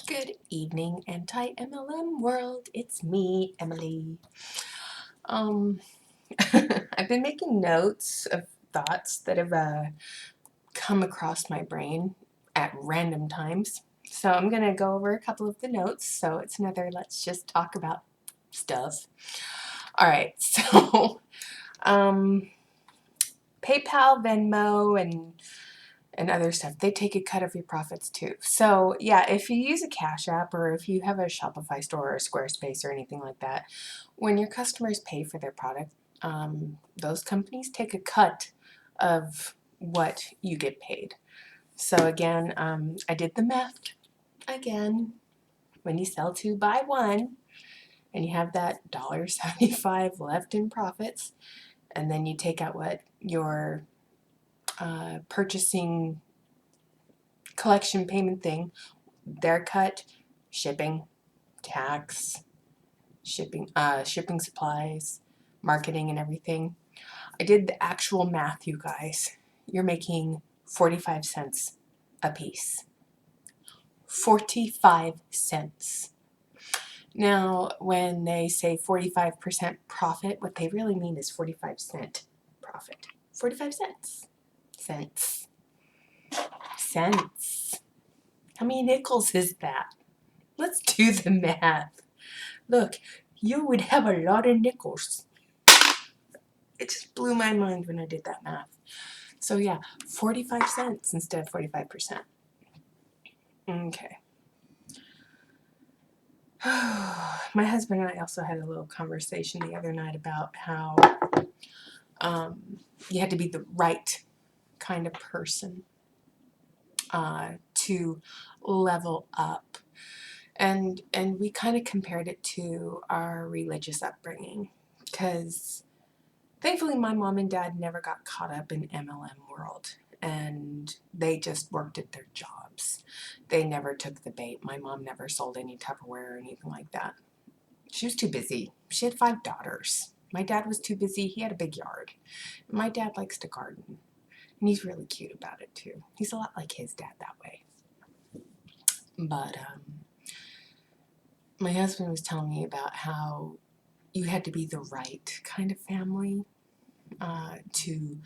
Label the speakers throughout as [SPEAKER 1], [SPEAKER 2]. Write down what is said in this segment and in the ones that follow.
[SPEAKER 1] Good evening, anti-MLM world. It's me, Emily. Um, I've been making notes of thoughts that have come across my brain at random times. So I'm going to go over a couple of the notes. So it's another let's just talk about stuff. All right, so PayPal, Venmo, and other stuff, they take a cut of your profits too. So yeah, if you use a Cash App or if you have a Shopify store or a Squarespace or anything like that, when your customers pay for their product, those companies take a cut of what you get paid. So again, I did the math again. When you sell two, buy one, and you have that $1.75 left in profits, and then you take out what your purchasing collection payment thing, their cut, shipping, tax, shipping supplies, marketing and everything. I did the actual math, you guys. You're making 45 cents a piece. 45 cents. Now, when they say 45% profit, what they really mean is 45-cent profit. 45 cents. Cents. Cents. How many nickels is that? Let's do the math. Look, you would have a lot of nickels. It just blew my mind when I did that math. So yeah, 45 cents instead of 45%. Okay. My husband and I also had a little conversation the other night about how you had to be the right kind of person to level up. And we kind of compared it to our religious upbringing, because thankfully my mom and dad never got caught up in MLM world, and they just worked at their jobs. They never took the bait. My mom never sold any Tupperware or anything like that. She was too busy. She had 5 daughters. My dad was too busy. He had a big yard. My dad likes to garden, and he's really cute about it too. He's a lot like his dad that way. But my husband was telling me about how you had to be the right kind of family to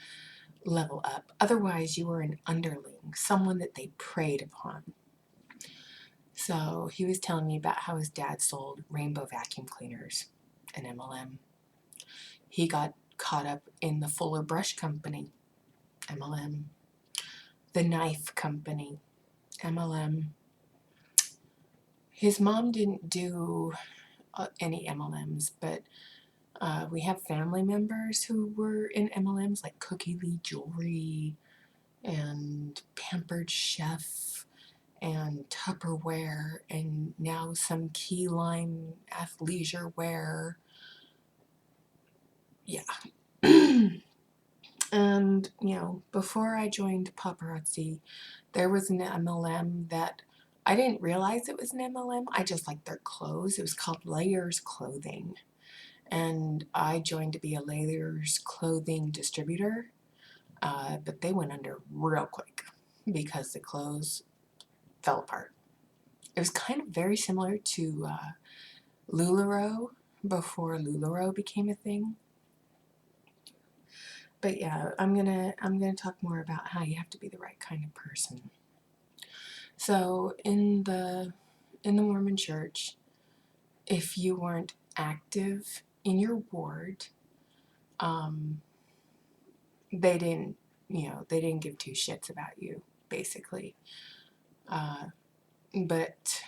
[SPEAKER 1] level up. Otherwise, you were an underling, someone that they preyed upon. So he was telling me about how his dad sold rainbow vacuum cleaners, an MLM. He got caught up in the Fuller Brush Company, MLM. The Knife Company, MLM. His mom didn't do any MLMs, but we have family members who were in MLMs, like Cookie Lee Jewelry and Pampered Chef and Tupperware, and now some key lime athleisure wear. Yeah. And, before I joined Paparazzi, there was an MLM that I didn't realize it was an MLM. I just liked their clothes. It was called Layers Clothing. And I joined to be a Layers Clothing distributor, but they went under real quick because the clothes fell apart. It was kind of very similar to LuLaRoe before LuLaRoe became a thing. But yeah, I'm gonna talk more about how you have to be the right kind of person. So in the Mormon Church, if you weren't active in your ward, they didn't give two shits about you, basically. But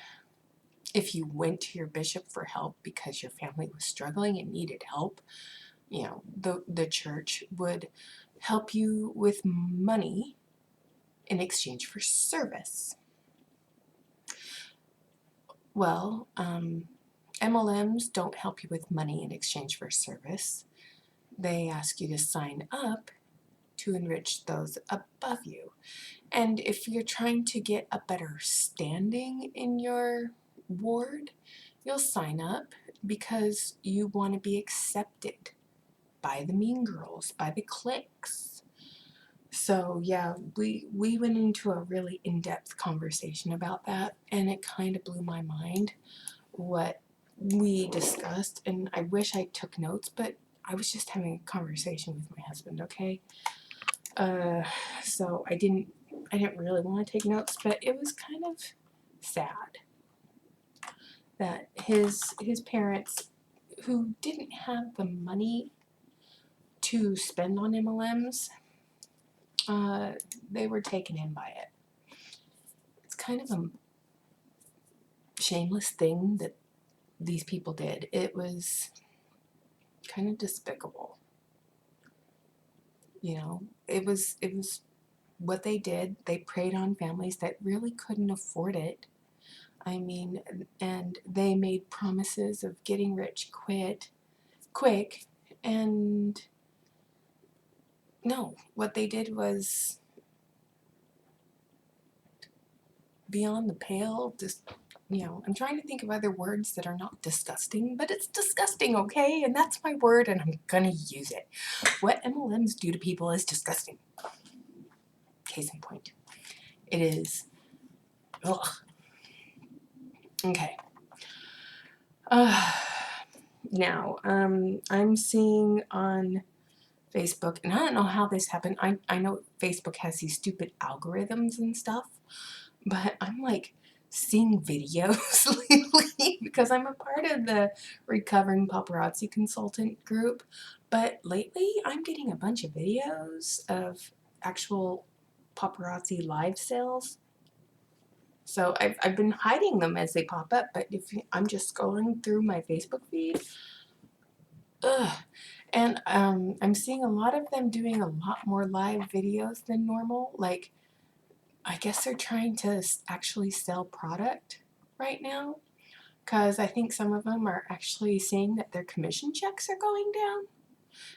[SPEAKER 1] if you went to your bishop for help because your family was struggling and needed help, the church would help you with money in exchange for service. Well, MLMs don't help you with money in exchange for service. They ask you to sign up to enrich those above you. And if you're trying to get a better standing in your ward, you'll sign up because you want to be accepted by the mean girls, by the cliques. So yeah, we went into a really in-depth conversation about that, and it kind of blew my mind what we discussed. And I wish I took notes, but I was just having a conversation with my husband, okay? So I didn't really want to take notes, but it was kind of sad that his parents, who didn't have the money to spend on MLMs, they were taken in by it. It's kind of a shameless thing that these people did. It was kind of despicable. You know, it was what they did. They preyed on families that really couldn't afford it. I mean, and they made promises of getting rich quick, and no, what they did was beyond the pale. Just, I'm trying to think of other words that are not disgusting, but it's disgusting, okay? And that's my word, and I'm gonna use it. What MLMs do to people is disgusting. Case in point. It is. Ugh. Okay. Now, I'm seeing on Facebook, and I don't know how this happened. I know Facebook has these stupid algorithms and stuff, but I'm like seeing videos lately because I'm a part of the Recovering Paparazzi Consultant group. But lately, I'm getting a bunch of videos of actual paparazzi live sales. So I've been hiding them as they pop up, but if I'm just scrolling through my Facebook feed, ugh. And I'm seeing a lot of them doing a lot more live videos than normal. Like, I guess they're trying to actually sell product right now, because I think some of them are actually saying that their commission checks are going down.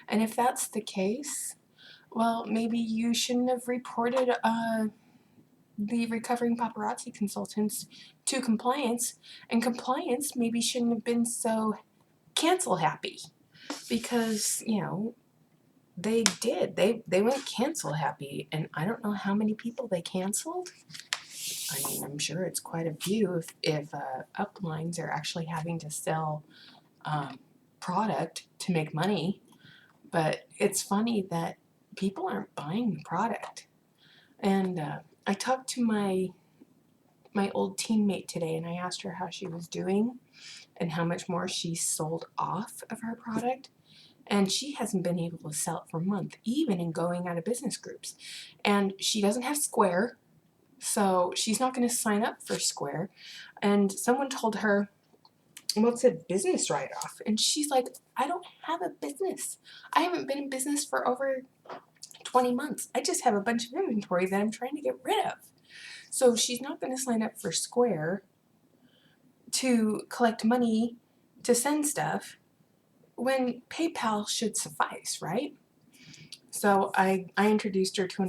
[SPEAKER 1] And if that's the case, well, maybe you shouldn't have reported the Recovering Paparazzi Consultants to compliance, and compliance maybe shouldn't have been so cancel happy, because they did. They went cancel happy, and I don't know how many people they canceled. I mean, I'm sure it's quite a few if uplines are actually having to sell product to make money. But it's funny that people aren't buying the product. And I talked to my old teammate today, and I asked her how she was doing and how much more she sold off of her product. And she hasn't been able to sell it for a month, even in going out of business groups. And she doesn't have Square, so she's not going to sign up for Square. And someone told her, well, it said business write-off. And she's like, I don't have a business. I haven't been in business for over 20 months. I just have a bunch of inventory that I'm trying to get rid of. So she's not going to sign up for Square to collect money to send stuff when PayPal should suffice, right? So I introduced her to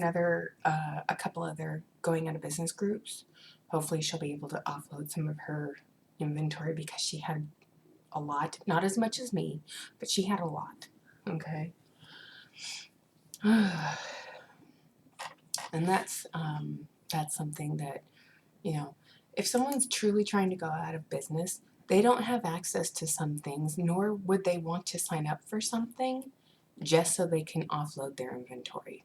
[SPEAKER 1] a couple other going out of business groups. Hopefully she'll be able to offload some of her inventory, because she had a lot, not as much as me, but she had a lot. Okay. And that's something that, if someone's truly trying to go out of business, they don't have access to some things, nor would they want to sign up for something just so they can offload their inventory.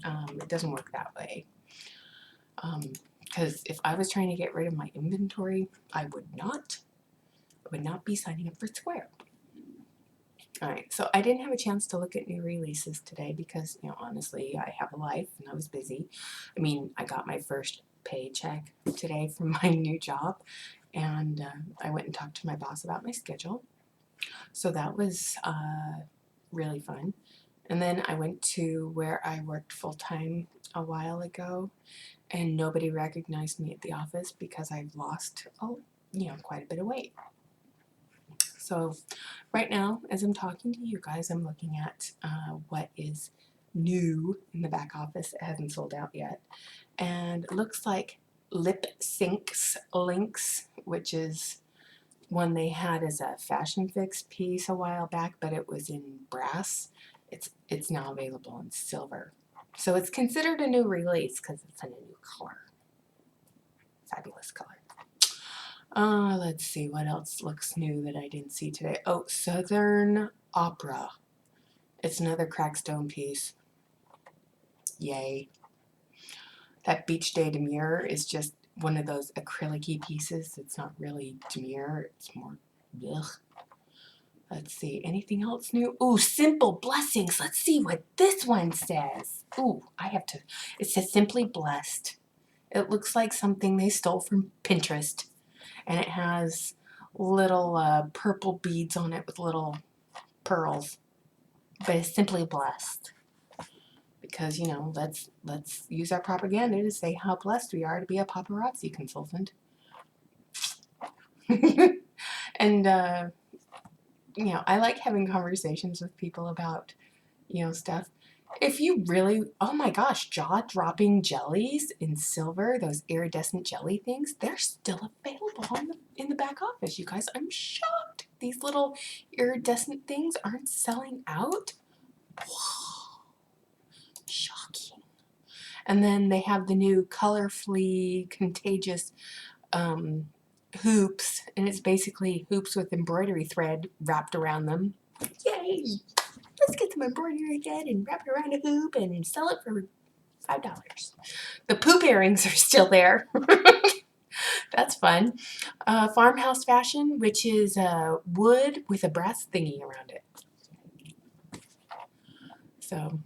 [SPEAKER 1] It doesn't work that way. Because if I was trying to get rid of my inventory, I would not be signing up for Square. Alright, so I didn't have a chance to look at new releases today because, honestly, I have a life and I was busy. I mean, I got my first paycheck today from my new job, and I went and talked to my boss about my schedule. So that was really fun. And then I went to where I worked full-time a while ago, and nobody recognized me at the office because I've lost, quite a bit of weight. So right now, as I'm talking to you guys, I'm looking at what is new in the back office. It hasn't sold out yet. And it looks like Lip Sync's Links, which is one they had as a Fashion Fix piece a while back, but it was in brass. It's now available in silver. So it's considered a new release because it's in a new color. Fabulous color. Let's see what else looks new that I didn't see today. Oh, Southern Opera. It's another crackstone piece. Yay. That Beach Day Demure is just one of those acrylic-y pieces. It's not really demure. It's more ugh. Let's see. Anything else new? Ooh, Simple Blessings. Let's see what this one says. Ooh, I have to. It says Simply Blessed. It looks like something they stole from Pinterest. And it has little purple beads on it with little pearls. But it's Simply Blessed. Because, you know, let's use our propaganda to say how blessed we are to be a paparazzi consultant. And, you know, I like having conversations with people about, you know, stuff. If you really, oh my gosh, jaw-dropping jellies in silver, those iridescent jelly things, they're still available in the back office, you guys. I'm shocked. These little iridescent things aren't selling out. Wow. Shocking. And then they have the new colorfully contagious hoops, and it's basically hoops with embroidery thread wrapped around them. Yay! Let's get some embroidery thread and wrap it around a hoop and sell it for $5. The poop earrings are still there. That's fun. Farmhouse fashion, which is wood with a brass thingy around it. So,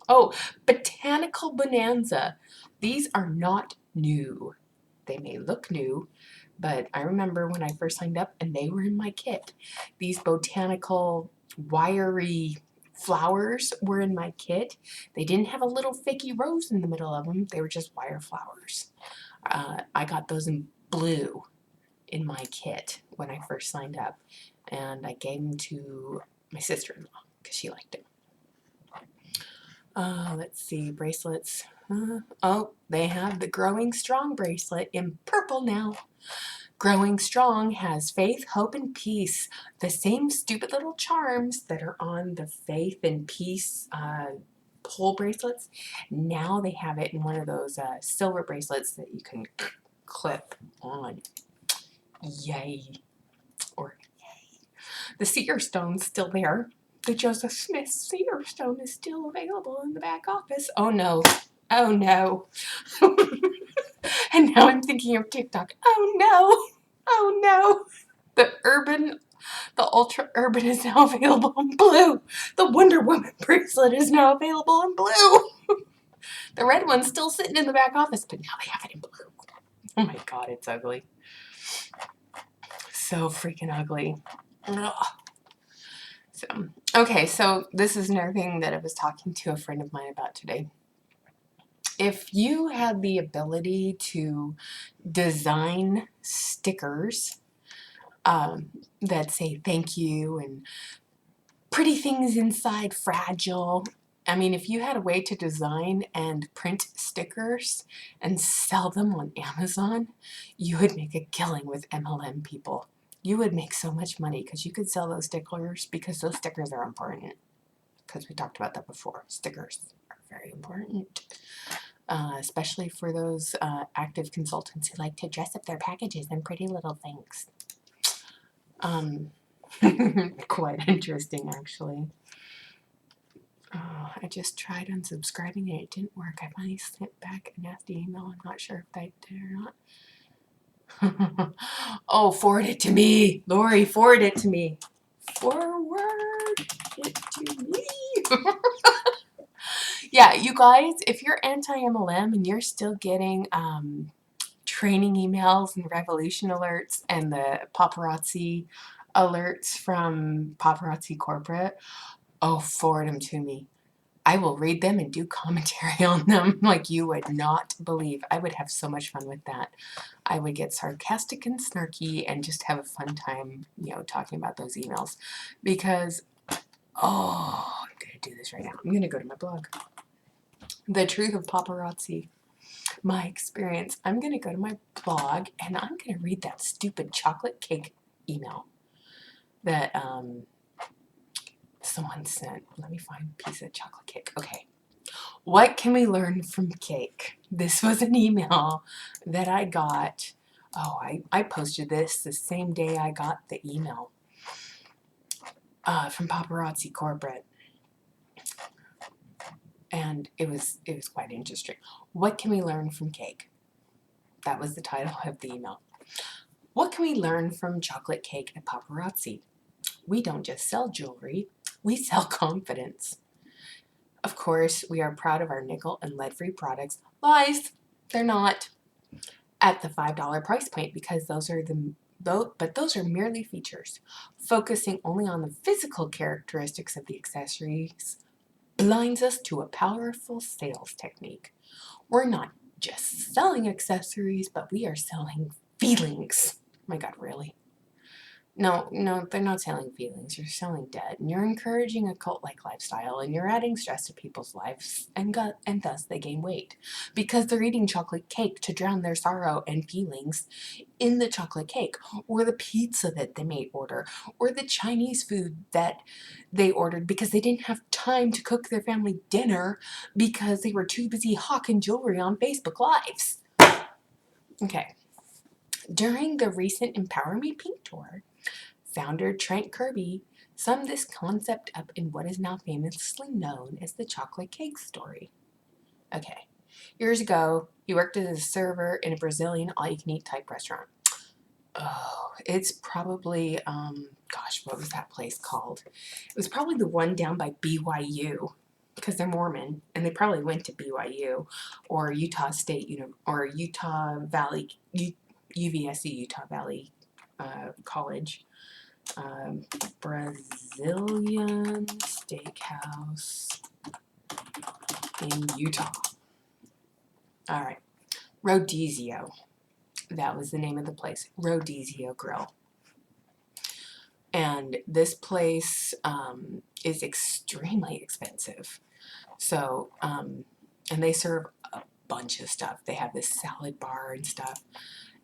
[SPEAKER 1] oh, Botanical Bonanza. These are not new. They may look new, but I remember when I first signed up and they were in my kit. These botanical wiry flowers were in my kit. They didn't have a little fakey rose in the middle of them. They were just wire flowers. I got those in blue in my kit when I first signed up, and I gave them to my sister-in-law because she liked them. Let's see, bracelets. Oh, they have the Growing Strong bracelet in purple now. Growing Strong has faith, hope, and peace. The same stupid little charms that are on the faith and peace pole bracelets. Now they have it in one of those silver bracelets that you can clip on. Yay. Or yay. The Seer Stone's still there. The Joseph Smith Seer Stone is still available in the back office. Oh no. Oh no. And now I'm thinking of TikTok. Oh no. Oh no. The Ultra Urban is now available in blue. The Wonder Woman bracelet is now available in blue. The red one's still sitting in the back office, but now they have it in blue. Oh my god, it's ugly. So freaking ugly. Ugh. So, okay, so this is another thing that I was talking to a friend of mine about today. If you had the ability to design stickers that say thank you and pretty things inside fragile, I mean, if you had a way to design and print stickers and sell them on Amazon, you would make a killing with MLM people. You would make so much money because you could sell those stickers because those stickers are important. Because we talked about that before. Stickers are very important. Especially for those active consultants who like to dress up their packages in pretty little things. Quite interesting, actually. I just tried unsubscribing and it didn't work. I finally sent back a nasty email. I'm not sure if I did or not. Oh, forward it to me. Lori, forward it to me. Forward it to me. Yeah, you guys, if you're anti-MLM and you're still getting training emails and revolution alerts and the paparazzi alerts from Paparazzi Corporate, oh, forward them to me. I will read them and do commentary on them like you would not believe. I would have so much fun with that. I would get sarcastic and snarky and just have a fun time, you know, talking about those emails. Because, oh, I'm going to do this right now. I'm going to go to my blog. The Truth of Paparazzi. My experience. I'm going to go to my blog and I'm going to read that stupid chocolate cake email that someone sent. Let me find a piece of chocolate cake. Okay. What can we learn from cake? This was an email that I got. Oh, I posted this the same day I got the email from Paparazzi Corporate. And it was quite interesting. What can we learn from cake? That was the title of the email. What can we learn from chocolate cake at Paparazzi? We don't just sell jewelry, we sell confidence. Of course, we are proud of our nickel and lead-free products. Lies, they're not. At the $5 price point, because those are merely features. Focusing only on the physical characteristics of the accessories blinds us to a powerful sales technique. We're not just selling accessories, but we are selling feelings. Oh my God, really? No, they're not selling feelings. You're selling debt, and you're encouraging a cult-like lifestyle, and you're adding stress to people's lives, and thus they gain weight because they're eating chocolate cake to drown their sorrow and feelings in the chocolate cake, or the pizza that they may order, or the Chinese food that they ordered because they didn't have time to cook their family dinner because they were too busy hawking jewelry on Facebook Lives. Okay. During the recent Empower Me Pink tour, founder Trent Kirby summed this concept up in what is now famously known as the chocolate cake story. Okay, years ago, he worked as a server in a Brazilian all-you-can-eat type restaurant. Oh, it's probably, gosh, what was that place called? It was probably the one down by BYU, because they're Mormon, and they probably went to BYU, or Utah State, or Utah Valley, UVSC, Utah Valley College. Brazilian Steakhouse in Utah. All right, Rodizio. That was the name of the place, Rodizio Grill. And this place is extremely expensive. So, and they serve a bunch of stuff. They have this salad bar and stuff.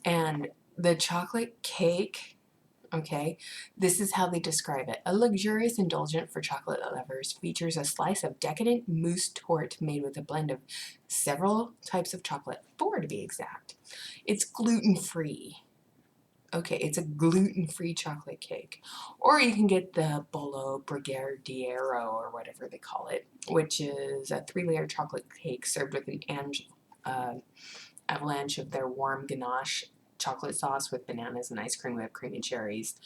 [SPEAKER 1] And the chocolate cake, okay, this is how they describe it. A luxurious indulgent for chocolate lovers features a slice of decadent mousse torte made with a blend of several types of chocolate, 4 to be exact. It's gluten-free. Okay, it's a gluten-free chocolate cake. Or you can get the Bolo Brigadiero, or whatever they call it, which is a 3-layer chocolate cake served with an avalanche of their warm ganache chocolate sauce with bananas and ice cream, whipped cream, and cherries.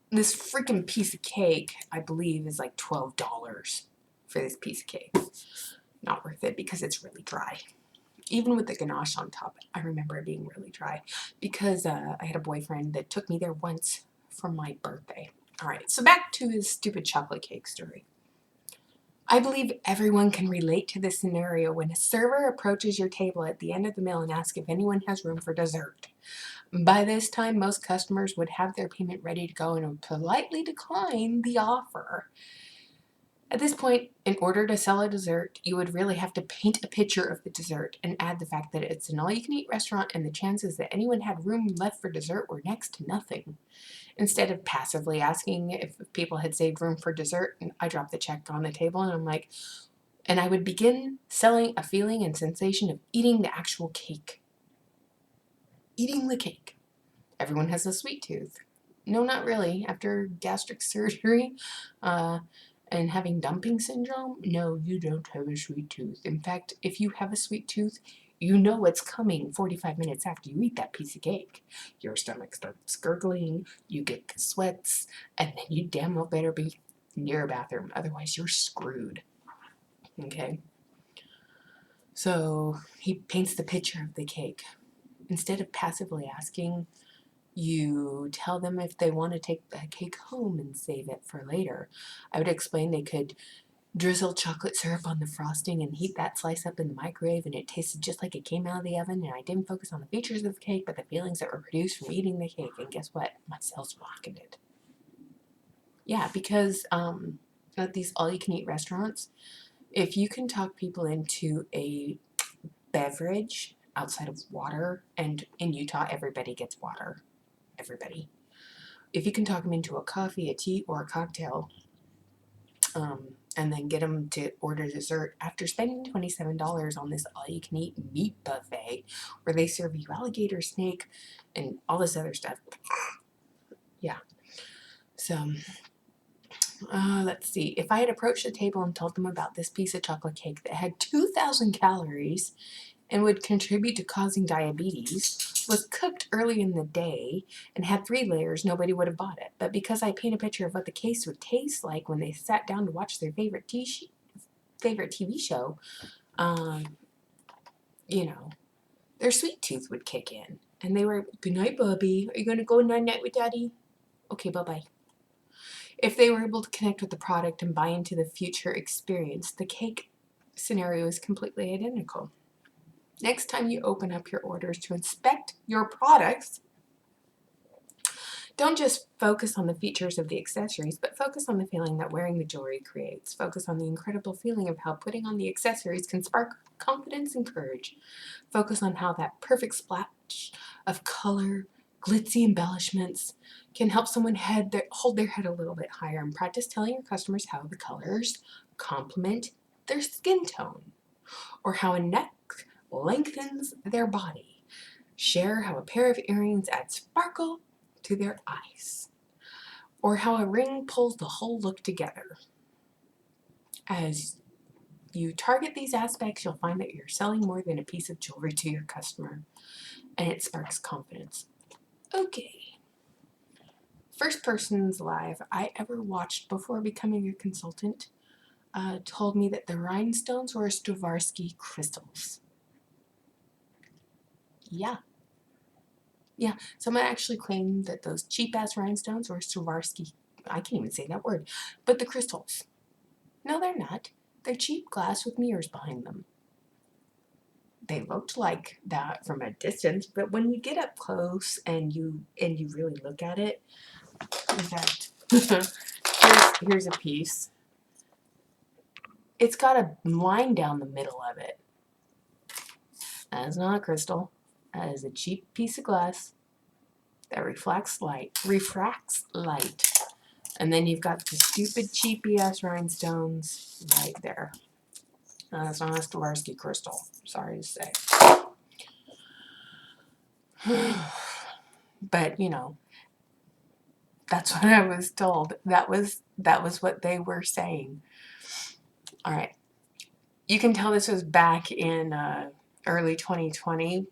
[SPEAKER 1] This freaking piece of cake, I believe, is like $12 for this piece of cake. Not worth it because it's really dry. Even with the ganache on top, I remember it being really dry because I had a boyfriend that took me there once for my birthday. All right, so back to his stupid chocolate cake story. I believe everyone can relate to this scenario when a server approaches your table at the end of the meal and asks if anyone has room for dessert. By this time, most customers would have their payment ready to go and would politely decline the offer. At this point, in order to sell a dessert, you would really have to paint a picture of the dessert and add the fact that it's an all-you-can-eat restaurant and the chances that anyone had room left for dessert were next to nothing. Instead of passively asking if people had saved room for dessert, and I dropped the check on the table and I'm like, and I would begin selling a feeling and sensation of eating the actual cake. Eating the cake. Everyone has a sweet tooth. No, not really. After gastric surgery and having dumping syndrome, no, you don't have a sweet tooth. In fact, if you have a sweet tooth, you know what's coming 45 minutes after you eat that piece of cake. Your stomach starts gurgling, you get the sweats, and then you damn well better be near a bathroom. Otherwise, you're screwed. Okay? So he paints the picture of the cake. Instead of passively asking, you tell them if they want to take the cake home and save it for later. I would explain they could drizzle chocolate syrup on the frosting and heat that slice up in the microwave, and it tasted just like it came out of the oven, and I didn't focus on the features of the cake but the feelings that were produced from eating the cake. And guess what? My sales rocketed. Yeah, because at these all-you-can-eat restaurants, if you can talk people into a beverage outside of water, and in Utah everybody gets water, if you can talk them into a coffee, a tea, or a cocktail, and then get them to order dessert after spending $27 on this all-you-can-eat meat buffet where they serve you alligator, snake, and all this other stuff. Yeah. So, let's see. If I had approached the table and told them about this piece of chocolate cake that had 2,000 calories and would contribute to causing diabetes, was cooked early in the day, and had 3 layers, nobody would have bought it. But because I paint a picture of what the case would taste like when they sat down to watch their favorite TV show, you know, their sweet tooth would kick in. And they were, good night, Bubby. Are you going to go night-night with Daddy? Okay, bye-bye. If they were able to connect with the product and buy into the future experience, the cake scenario is completely identical. Next time you open up your orders to inspect your products, don't just focus on the features of the accessories, but focus on the feeling that wearing the jewelry creates. Focus on the incredible feeling of how putting on the accessories can spark confidence and courage. Focus on how that perfect splash of color, glitzy embellishments can help someone hold their head a little bit higher, and practice telling your customers how the colors complement their skin tone, or how a neck lengthens their body. Share how a pair of earrings adds sparkle to their eyes, or how a ring pulls the whole look together. As you target these aspects, you'll find that you're selling more than a piece of jewelry to your customer, and it sparks confidence. Okay. First person's live I ever watched before becoming a consultant told me that the rhinestones were Swarovski crystals. Yeah. Yeah, someone actually claimed that those cheap-ass rhinestones were Swarovski. I can't even say that word. But the crystals. No, they're not. They're cheap glass with mirrors behind them. They looked like that from a distance, but when you get up close and you really look at it, in fact, here's a piece. It's got a line down the middle of it. That is not a crystal. That is a cheap piece of glass that refracts light. And then you've got the stupid cheapy ass rhinestones right there. That's not a Swarovski crystal. Sorry to say. But you know, that's what I was told. That was what they were saying. All right. You can tell this was back in early 2020.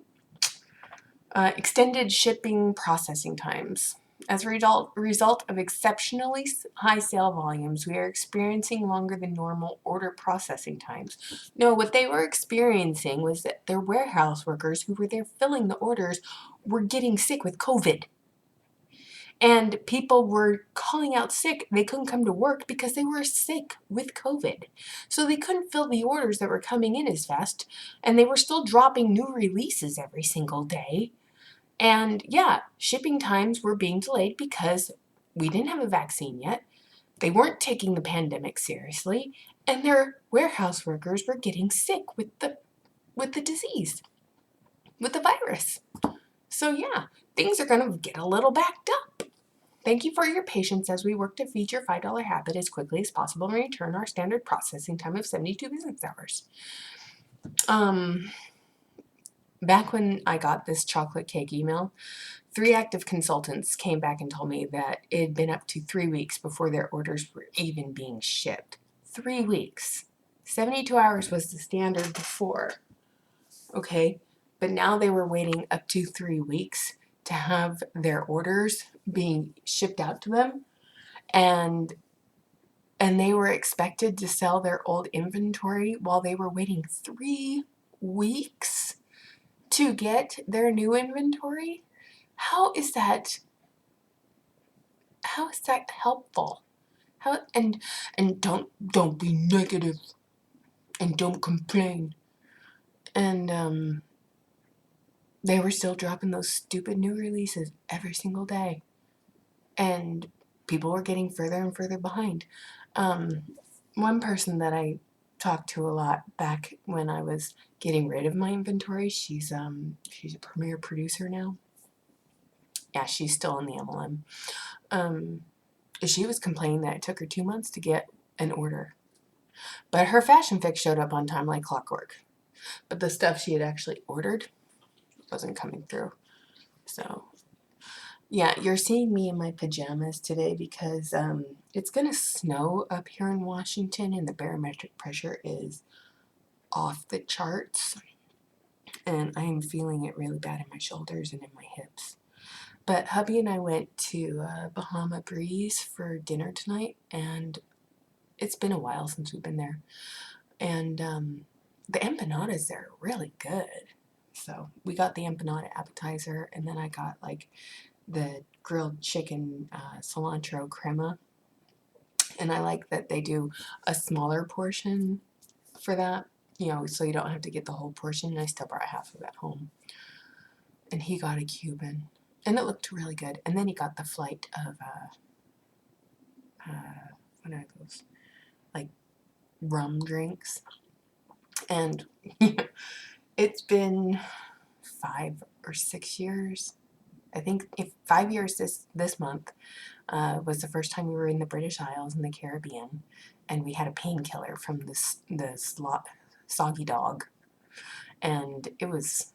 [SPEAKER 1] Extended shipping processing times. As a result of exceptionally high sale volumes, we are experiencing longer than normal order processing times. No, what they were experiencing was that their warehouse workers who were there filling the orders were getting sick with COVID. And people were calling out sick. They couldn't come to work because they were sick with COVID. So they couldn't fill the orders that were coming in as fast. And they were still dropping new releases every single day. And yeah, shipping times were being delayed because we didn't have a vaccine yet. They weren't taking the pandemic seriously. And their warehouse workers were getting sick with the disease, with the virus. So yeah, things are going to get a little backed up. Thank you for your patience as we work to feed your $5 habit as quickly as possible and return our standard processing time of 72 business hours. Back when I got this chocolate cake email, 3 active consultants came back and told me that it had been up to 3 weeks before their orders were even being shipped. 3 weeks. 72 hours was the standard before. Okay, but now they were waiting up to 3 weeks to have their orders being shipped out to them, and they were expected to sell their old inventory while they were waiting 3 weeks to get their new inventory. How is that helpful? And don't be negative and don't complain. And they were still dropping those stupid new releases every single day, and people were getting further and further behind. One person that I talked to a lot back when I was getting rid of my inventory, she's a premier producer now. Yeah, she's still in the MLM. She was complaining that it took her 2 months to get an order. But her fashion fix showed up on time like clockwork. But the stuff she had actually ordered wasn't coming through. So, yeah, you're seeing me in my pajamas today because it's going to snow up here in Washington and the barometric pressure is off the charts. And I am feeling it really bad in my shoulders and in my hips. But hubby and I went to Bahama Breeze for dinner tonight, and it's been a while since we've been there. And the empanadas there are really good. So we got the empanada appetizer, and then I got like the grilled chicken cilantro crema. And I like that they do a smaller portion for that, you know, so you don't have to get the whole portion. And I still brought half of it home. And he got a Cuban, and it looked really good. And then he got the flight of what are those, like rum drinks. And it's been 5 or 6 years. I think if 5 years this month was the first time we were in the British Isles in the Caribbean, and we had a painkiller from this soggy dog, and it was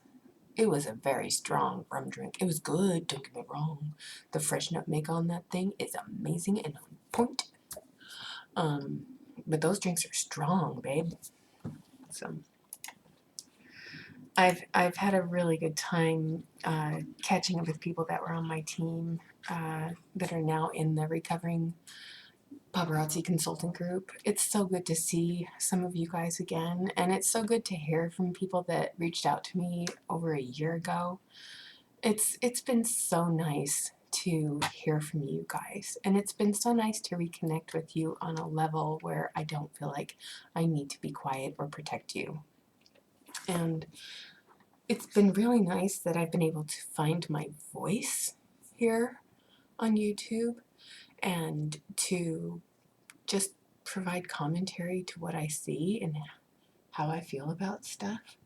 [SPEAKER 1] a very strong rum drink. It was good, don't get me wrong. The fresh nutmeg on that thing is amazing and on point. But those drinks are strong, babe. So I've had a really good time catching up with people that were on my team that are now in the recovering paparazzi consultant group. It's so good to see some of you guys again, and it's so good to hear from people that reached out to me over a year ago. It's been so nice to hear from you guys, and it's been so nice to reconnect with you on a level where I don't feel like I need to be quiet or protect you. And it's been really nice that I've been able to find my voice here on YouTube and to just provide commentary to what I see and how I feel about stuff.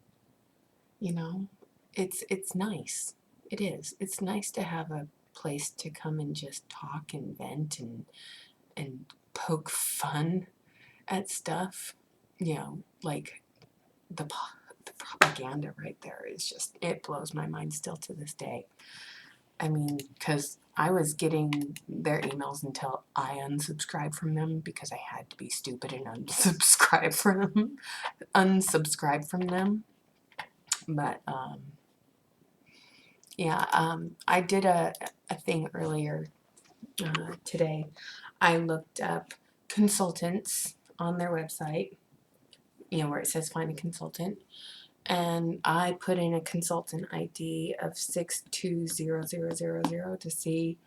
[SPEAKER 1] You know, it's nice. It is. It's nice to have a place to come and just talk and vent and poke fun at stuff. You know, like the propaganda right there is just, it blows my mind still to this day. I mean, because I was getting their emails until I unsubscribed from them because I had to be stupid and unsubscribe from them. But yeah, I did a thing earlier today. I looked up consultants on their website, you know, where it says find a consultant. And I put in a consultant ID of 620000 to see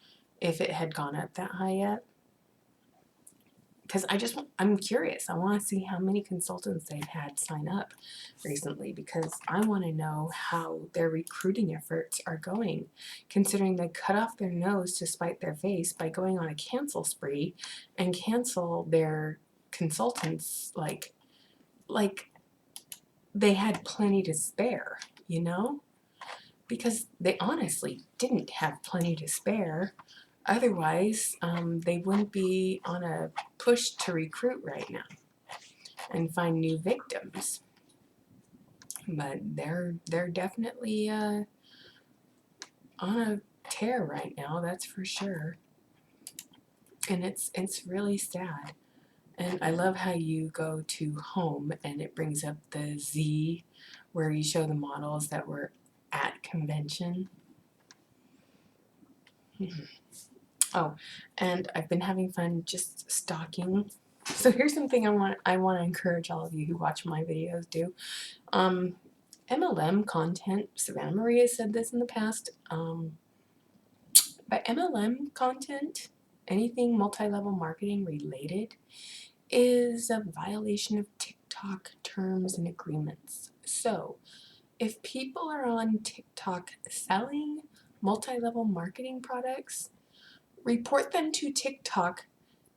[SPEAKER 1] if it had gone up that high yet. Because I'm curious. I want to see how many consultants they've had sign up recently, because I want to know how their recruiting efforts are going, considering they cut off their nose to spite their face by going on a cancel spree and cancel their consultants like they had plenty to spare, you know? Because they honestly didn't have plenty to spare. Otherwise, they wouldn't be on a push to recruit right now and find new victims. But they're definitely on a tear right now, that's for sure. And it's really sad. And I love how you go to home and it brings up the Z where you show the models that were at convention. Oh, and I've been having fun just stalking. So here's something I want to encourage all of you who watch my videos do. MLM content, Savannah Maria said this in the past, but MLM content, anything multi-level marketing related, is a violation of TikTok terms and agreements. So if people are on TikTok selling multi-level marketing products, report them to TikTok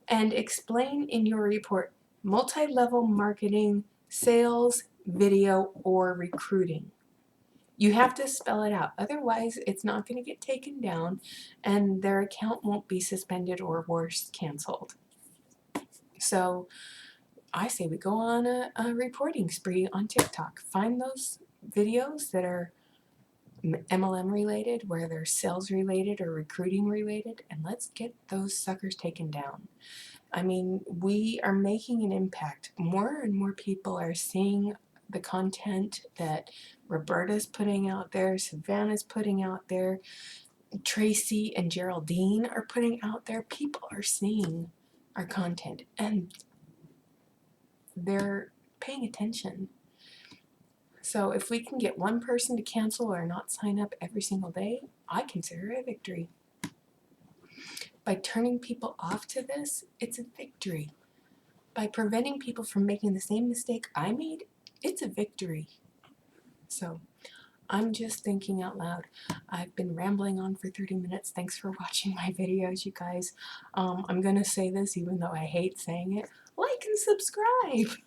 [SPEAKER 1] and explain in your report multi-level marketing, sales, video, or recruiting. You have to spell it out. Otherwise, it's not going to get taken down and their account won't be suspended or worse, canceled. So I say we go on a reporting spree on TikTok. Find those videos that are MLM related, where they're sales related or recruiting related, and let's get those suckers taken down. I mean, we are making an impact. More and more people are seeing the content that Roberta's putting out there, Savannah's putting out there, Tracy and Geraldine are putting out there. People are seeing our content and they're paying attention. So if we can get one person to cancel or not sign up every single day, I consider it a victory. By turning people off to this, it's a victory. By preventing people from making the same mistake I made, it's a victory. So I'm just thinking out loud. I've been rambling on for 30 minutes. Thanks for watching my videos, you guys. I'm going to say this even though I hate saying it. Like and subscribe.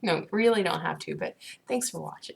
[SPEAKER 1] No, really don't have to, but thanks for watching.